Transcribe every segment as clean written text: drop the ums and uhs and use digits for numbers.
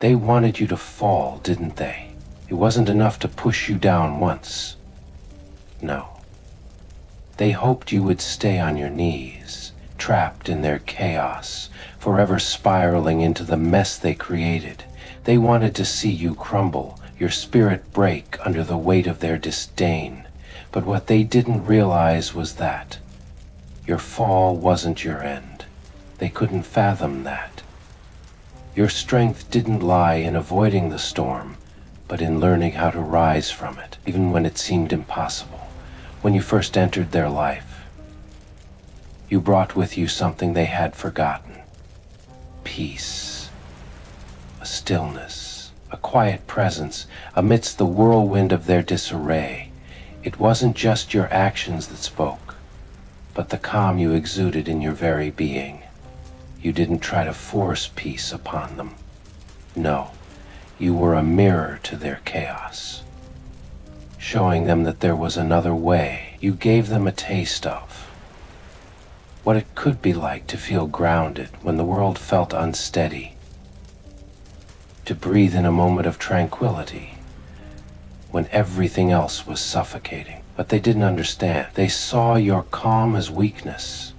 They wanted you to fall, didn't they? It wasn't enough to push you down once. No. They hoped you would stay on your knees, trapped in their chaos, forever spiraling into the mess they created. They wanted to see you crumble, your spirit break under the weight of their disdain. But what they didn't realize was that your fall wasn't your end. They couldn't fathom that. Your strength didn't lie in avoiding the storm, but in learning how to rise from it, even when it seemed impossible. When you first entered their life, you brought with you something they had forgotten. Peace, a stillness, a quiet presence amidst the whirlwind of their disarray. It wasn't just your actions that spoke, but the calm you exuded in your very being. You didn't try to force peace upon them. No, you were a mirror to their chaos, showing them that there was another way. You gave them a taste of what it could be like to feel grounded when the world felt unsteady, to breathe in a moment of tranquility when everything else was suffocating. But they didn't understand. They saw your calm as weakness,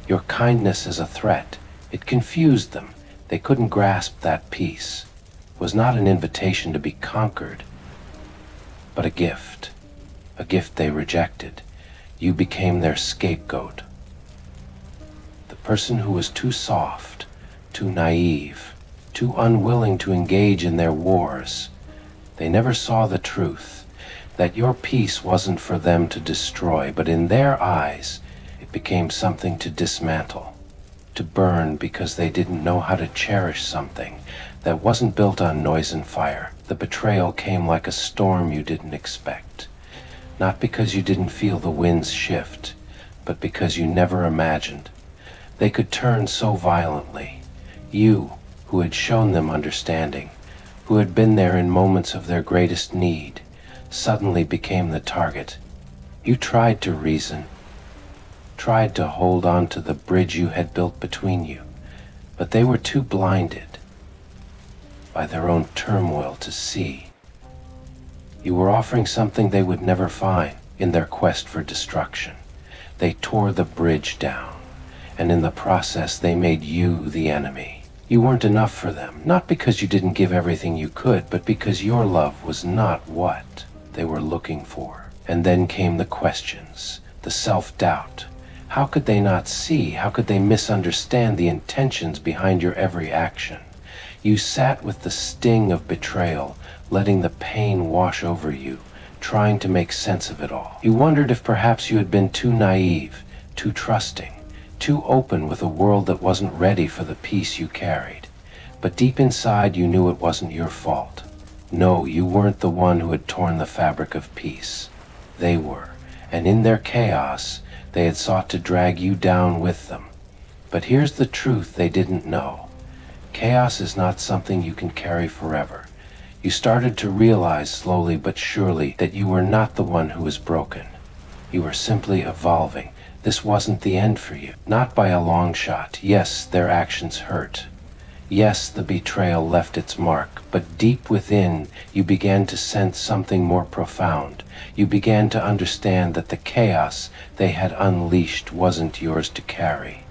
your kindness as a threat. It confused them. They couldn't grasp that peace. It was not an invitation to be conquered, but a gift they rejected. You became their scapegoat, the person who was too soft, too naive, too unwilling to engage in their wars. They never saw the truth, that your peace wasn't for them to destroy, but in their eyes, it became something to dismantle, to burn because they didn't know how to cherish something that wasn't built on noise and fire. The betrayal came like a storm you didn't expect, not because you didn't feel the winds shift, but because you never imagined they could turn so violently. You, who had shown them understanding, who had been there in moments of their greatest need, suddenly became the target. You tried to reason, tried to hold on to the bridge you had built between you, but they were too blinded by their own turmoil to see. You were offering something they would never find in their quest for destruction. They tore the bridge down, and in the process they made you the enemy. You weren't enough for them, not because you didn't give everything you could, but because your love was not what they were looking for. And then came the questions, the self-doubt. How could they not see? How could they misunderstand the intentions behind your every action? You sat with the sting of betrayal, letting the pain wash over you, trying to make sense of it all. You wondered if perhaps you had been too naive, too trusting, too open with a world that wasn't ready for the peace you carried. But deep inside you knew it wasn't your fault. No, you weren't the one who had torn the fabric of peace. They were, and in their chaos, they had sought to drag you down with them. But here's the truth they didn't know. Chaos is not something you can carry forever. You started to realize slowly but surely that you were not the one who was broken. You were simply evolving. This wasn't the end for you, not by a long shot. Yes, their actions hurt. Yes, the betrayal left its mark, but deep within, you began to sense something more profound. You began to understand that the chaos they had unleashed wasn't yours to carry,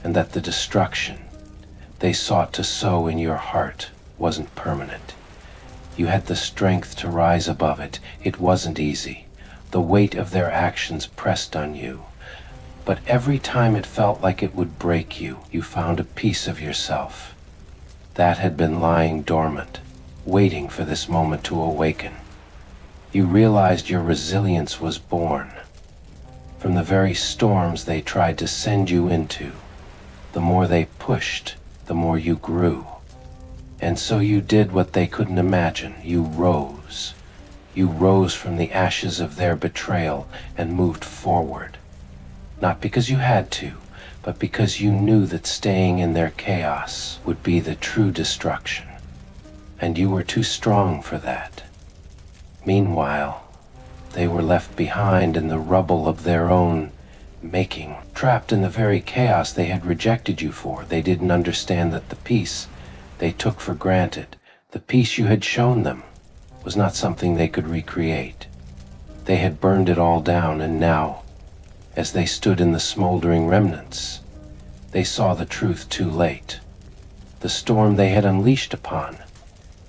and that the destruction they sought to sow in your heart wasn't permanent. You had the strength to rise above it. It wasn't easy. The weight of their actions pressed on you. But every time it felt like it would break you, you found a piece of yourself that had been lying dormant, waiting for this moment to awaken. You realized your resilience was born from the very storms they tried to send you into. The more they pushed, the more you grew. And so you did what they couldn't imagine. You rose. You rose from the ashes of their betrayal and moved forward. Not because you had to, but because you knew that staying in their chaos would be the true destruction. And you were too strong for that. Meanwhile, they were left behind in the rubble of their own making, trapped in the very chaos they had rejected you for. They didn't understand that the peace they took for granted, the peace you had shown them, was not something they could recreate. They had burned it all down, and now, as they stood in the smoldering remnants, they saw the truth too late. The storm they had unleashed upon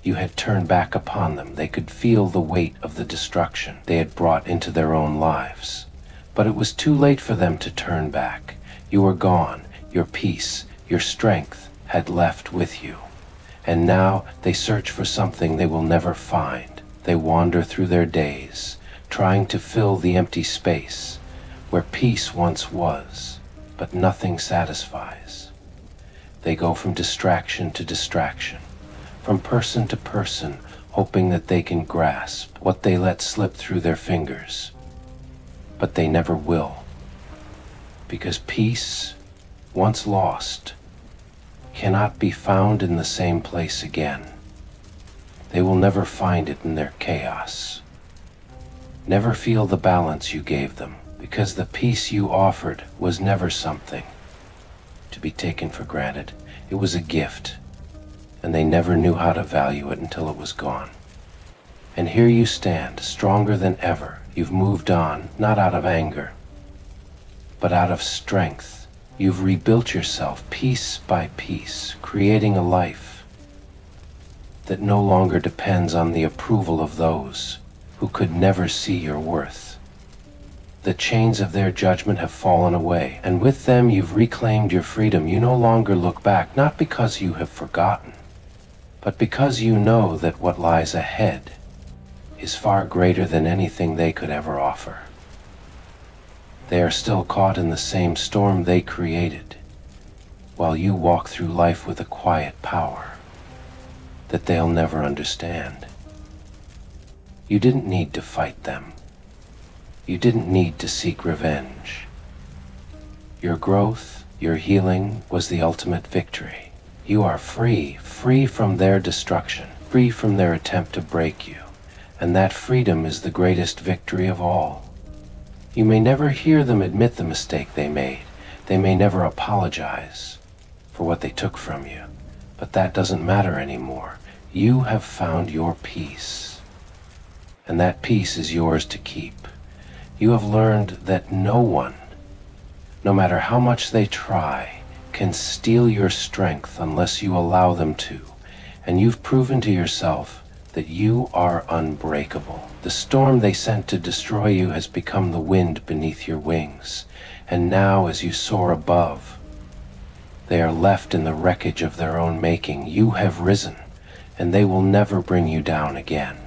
you had turned back upon them. They could feel the weight of the destruction they had brought into their own lives. But it was too late for them to turn back. You were gone. Your peace, your strength had left with you. And now they search for something they will never find. They wander through their days, trying to fill the empty space where peace once was, but nothing satisfies. They go from distraction to distraction, from person to person, hoping that they can grasp what they let slip through their fingers. But they never will, because peace, once lost, cannot be found in the same place again. They will never find it in their chaos. Never feel the balance you gave them, because the peace you offered was never something to be taken for granted. It was a gift, and they never knew how to value it until it was gone. And here you stand, stronger than ever. You've moved on, not out of anger, but out of strength. You've rebuilt yourself piece by piece, creating a life that no longer depends on the approval of those who could never see your worth. The chains of their judgment have fallen away, and with them you've reclaimed your freedom. You no longer look back, not because you have forgotten, but because you know that what lies ahead is far greater than anything they could ever offer. They are still caught in the same storm they created, while you walk through life with a quiet power that they'll never understand. You didn't need to fight them. You didn't need to seek revenge. Your growth, your healing was the ultimate victory. You are free, free from their destruction, free from their attempt to break you. And that freedom is the greatest victory of all. You may never hear them admit the mistake they made. They may never apologize for what they took from you. But that doesn't matter anymore. You have found your peace. And that peace is yours to keep. You have learned that no one, no matter how much they try, can steal your strength unless you allow them to. And you've proven to yourself that you are unbreakable. The storm they sent to destroy you has become the wind beneath your wings. And now, as you soar above, they are left in the wreckage of their own making. You have risen, and they will never bring you down again.